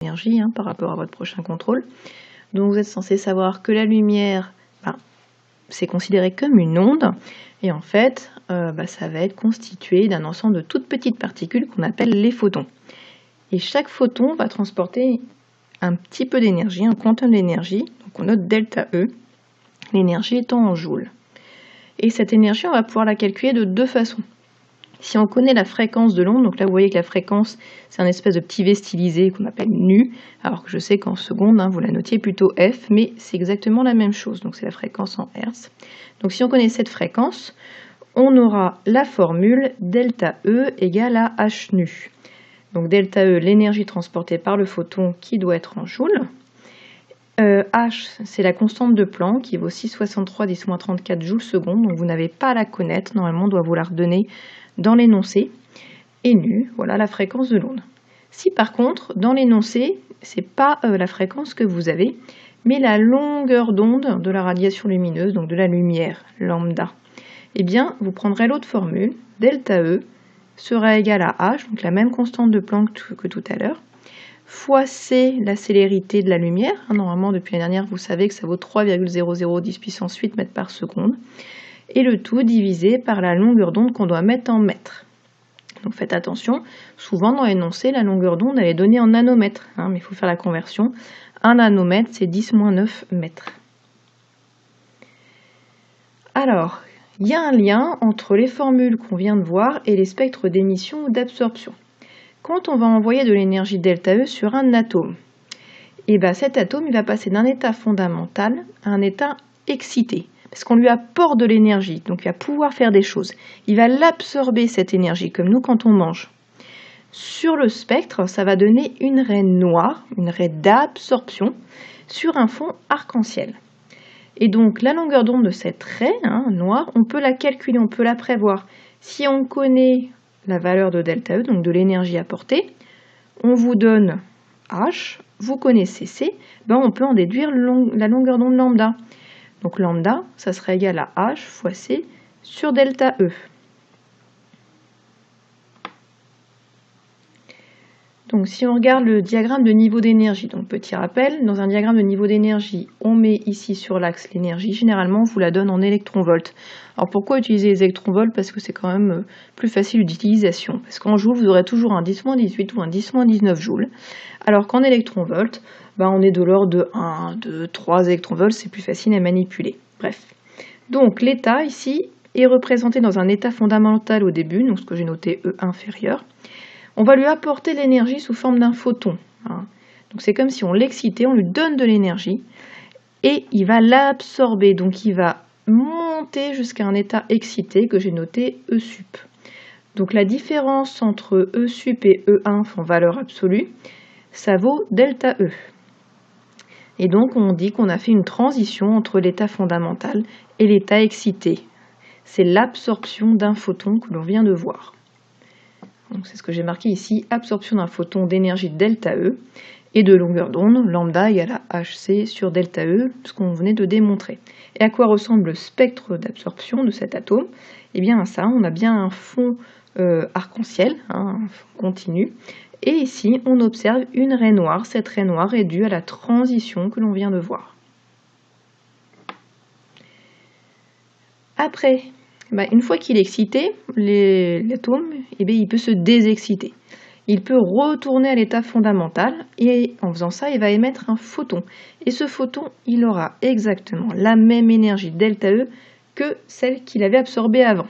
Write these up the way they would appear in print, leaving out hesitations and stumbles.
énergie par rapport à votre prochain contrôle. Donc vous êtes censé savoir que la lumière, c'est considéré comme une onde, et en fait, ça va être constitué d'un ensemble de toutes petites particules qu'on appelle les photons. Et chaque photon va transporter un petit peu d'énergie, un quantum d'énergie, donc on note delta E, l'énergie étant en joules. Et cette énergie, on va pouvoir la calculer de deux façons. Si on connaît la fréquence de l'onde, donc là vous voyez que la fréquence, c'est un espèce de petit V stylisé qu'on appelle nu, alors que je sais qu'en secondes, vous la notiez plutôt F, mais c'est exactement la même chose, donc c'est la fréquence en Hertz. Donc si on connaît cette fréquence, on aura la formule delta E égale à H nu. Donc delta E, l'énergie transportée par le photon qui doit être en joules. H, c'est la constante de Planck qui vaut 6,63 × 10⁻34 joules secondes, donc vous n'avez pas à la connaître, normalement on doit vous la redonner dans l'énoncé. Et nu, voilà la fréquence de l'onde. Si par contre, dans l'énoncé, c'est pas la fréquence que vous avez, mais la longueur d'onde de la radiation lumineuse, donc de la lumière, lambda, eh bien vous prendrez l'autre formule, delta E sera égal à H, donc la même constante de Planck que tout à l'heure, fois C, la célérité de la lumière. Normalement, depuis l'année dernière, vous savez que ça vaut 3,0010 puissance 8 mètres par seconde. Et le tout divisé par la longueur d'onde qu'on doit mettre en mètres. Donc faites attention, souvent dans l'énoncé, la longueur d'onde elle est donnée en nanomètres, mais il faut faire la conversion. 1 nanomètre, c'est 10-9 mètres. Alors, il y a un lien entre les formules qu'on vient de voir et les spectres d'émission ou d'absorption. Quand on va envoyer de l'énergie delta E sur un atome, et cet atome il va passer d'un état fondamental à un état excité. Parce qu'on lui apporte de l'énergie, donc il va pouvoir faire des choses. Il va l'absorber, cette énergie, comme nous quand on mange. Sur le spectre, ça va donner une raie noire, une raie d'absorption, sur un fond arc-en-ciel. Et donc la longueur d'onde de cette raie noire, on peut la calculer, on peut la prévoir. Si on connaît la valeur de delta E, donc de l'énergie apportée, on vous donne H, vous connaissez C, on peut en déduire la longueur d'onde lambda. Donc lambda, ça serait égal à H fois C sur delta E. Donc si on regarde le diagramme de niveau d'énergie, donc petit rappel, dans un diagramme de niveau d'énergie, on met ici sur l'axe l'énergie, généralement on vous la donne en électronvolts. Alors pourquoi utiliser les électronvolts? Parce que c'est quand même plus facile d'utilisation. Parce qu'en joules, vous aurez toujours un 10-18 ou un 10-19 joules. Alors qu'en électronvolts, on est de l'ordre de 1, 2, 3 électronvolts, c'est plus facile à manipuler. Bref. Donc l'état ici est représenté dans un état fondamental au début, donc ce que j'ai noté E inférieur. On va lui apporter l'énergie sous forme d'un photon. Donc c'est comme si on l'excitait, on lui donne de l'énergie et il va l'absorber. Donc il va monter jusqu'à un état excité que j'ai noté E sup. Donc la différence entre E sup et E1 en valeur absolue, ça vaut delta E. Et donc on dit qu'on a fait une transition entre l'état fondamental et l'état excité. C'est l'absorption d'un photon que l'on vient de voir. Donc c'est ce que j'ai marqué ici, absorption d'un photon d'énergie delta E et de longueur d'onde, lambda égale à HC sur delta E, ce qu'on venait de démontrer. Et à quoi ressemble le spectre d'absorption de cet atome? Eh bien à ça, on a bien un fond arc-en-ciel, un fond continu, et ici on observe une raie noire. Cette raie noire est due à la transition que l'on vient de voir. Après, une fois qu'il est excité, l'atome, il peut se désexciter. Il peut retourner à l'état fondamental et en faisant ça, il va émettre un photon. Et ce photon, il aura exactement la même énergie delta E que celle qu'il avait absorbée avant.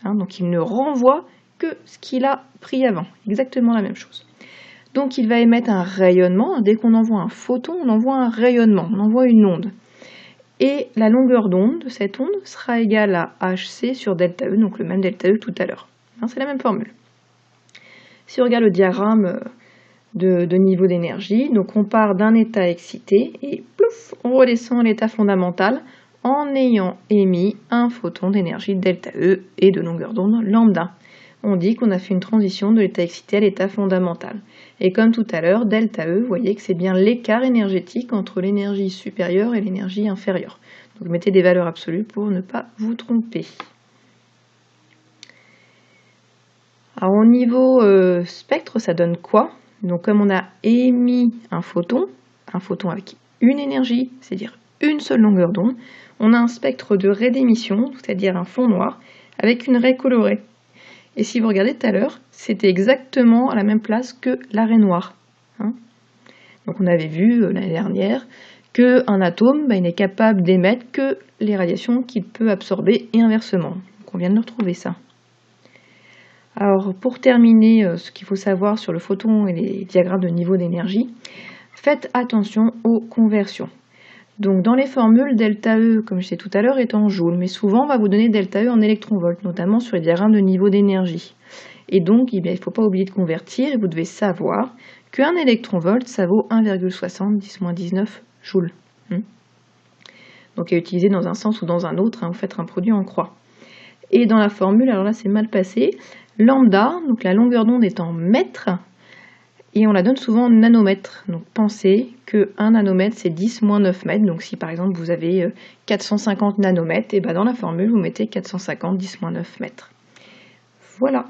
Donc il ne renvoie que ce qu'il a pris avant. Exactement la même chose. Donc il va émettre un rayonnement. Dès qu'on envoie un photon, on envoie un rayonnement, on envoie une onde. Et la longueur d'onde de cette onde sera égale à HC sur delta E, donc le même delta E tout à l'heure. C'est la même formule. Si on regarde le diagramme de niveau d'énergie, donc on part d'un état excité et plouf, on redescend à l'état fondamental en ayant émis un photon d'énergie delta E et de longueur d'onde lambda. On dit qu'on a fait une transition de l'état excité à l'état fondamental. Et comme tout à l'heure, delta E, vous voyez que c'est bien l'écart énergétique entre l'énergie supérieure et l'énergie inférieure. Donc mettez des valeurs absolues pour ne pas vous tromper. Alors au niveau spectre, ça donne quoi? Donc comme on a émis un photon avec une énergie, c'est-à-dire une seule longueur d'onde, on a un spectre de raie d'émission, c'est-à-dire un fond noir, avec une raie colorée. Et si vous regardez tout à l'heure, c'était exactement à la même place que la raie noire. Donc on avait vu l'année dernière qu'un atome il n'est capable d'émettre que les radiations qu'il peut absorber et inversement. Donc on vient de retrouver ça. Alors pour terminer, ce qu'il faut savoir sur le photon et les diagrammes de niveau d'énergie, faites attention aux conversions. Donc dans les formules, delta E, comme je disais tout à l'heure, est en joules, mais souvent on va vous donner delta E en électronvolts, notamment sur les diagrammes de niveau d'énergie. Et donc il ne faut pas oublier de convertir, et vous devez savoir qu'un électronvolt, ça vaut 1,60 10-19 joules. Donc à utiliser dans un sens ou dans un autre, vous faites un produit en croix. Et dans la formule, alors là c'est mal passé, lambda, donc la longueur d'onde est en mètres, et on la donne souvent en nanomètres. Donc pensez qu'un nanomètre c'est 10-9 mètres, donc si par exemple vous avez 450 nanomètres, et ben dans la formule vous mettez 450 10-9 mètres. Voilà.